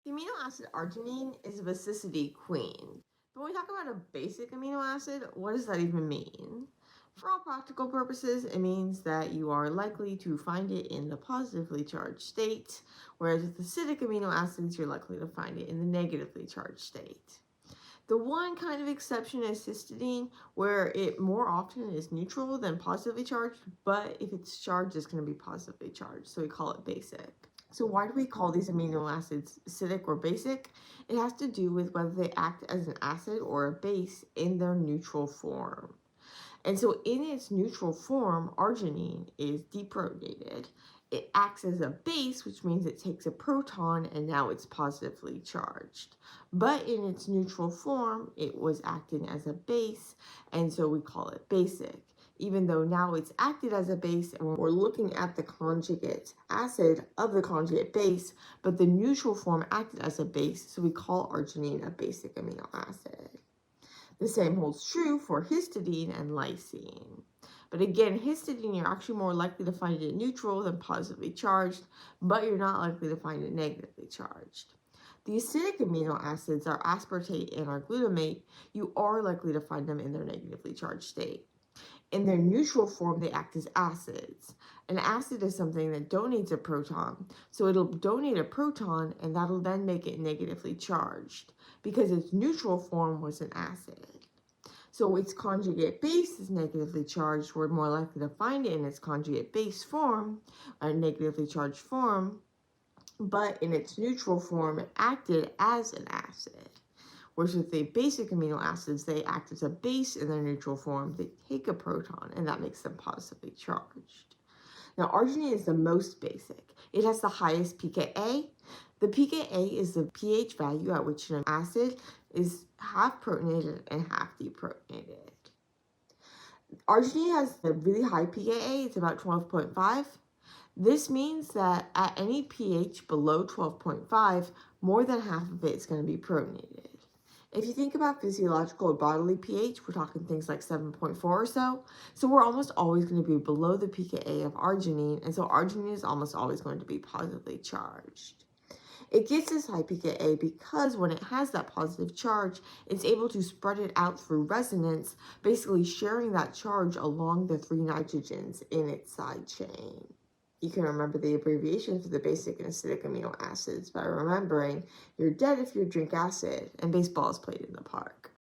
The amino acid arginine is a basicity queen. But when we talk about a basic amino acid, what does that even mean? For all practical purposes, it means that you are likely to find it in the positively charged state, whereas with acidic amino acids, you're likely to find it in the negatively charged state. The one kind of exception is histidine, where it more often is neutral than positively charged, but if it's charged, it's going to be positively charged, so we call it basic. So why do we call these amino acids acidic or basic? It has to do with whether they act as an acid or a base in their neutral form. And so in its neutral form, arginine is deprotonated. It acts as a base, which means it takes a proton and now it's positively charged. But in its neutral form, it was acting as a base, and so we call it basic. Even though now it's acted as a base and we're looking at the conjugate acid of the conjugate base, but the neutral form acted as a base, so we call arginine a basic amino acid. The same holds true for histidine and lysine. But again, histidine, you're actually more likely to find it neutral than positively charged, but you're not likely to find it negatively charged. The acidic amino acids are aspartate and our glutamate. You are likely to find them in their negatively charged state. In their neutral form, they act as acids. An acid is something that donates a proton, so it'll donate a proton and that'll then make it negatively charged because its neutral form was an acid. So its conjugate base is negatively charged. We're more likely to find it in its conjugate base form, a negatively charged form, but in its neutral form, it acted as an acid. Whereas with the basic amino acids, they act as a base in their neutral form. They take a proton, and that makes them positively charged. Now, arginine is the most basic. It has the highest pKa. The pKa is the pH value at which an acid is half protonated and half deprotonated. Arginine has a really high pKa. It's about 12.5. This means that at any pH below 12.5, more than half of it is going to be protonated. If you think about physiological or bodily pH, we're talking things like 7.4 or so. So we're almost always going to be below the pKa of arginine, and so arginine is almost always going to be positively charged. It gets this high pKa because when it has that positive charge, it's able to spread it out through resonance, basically sharing that charge along the 3 nitrogens in its side chain. You can remember the abbreviations for the basic and acidic amino acids by remembering you're dead if you drink acid and baseball is played in the park.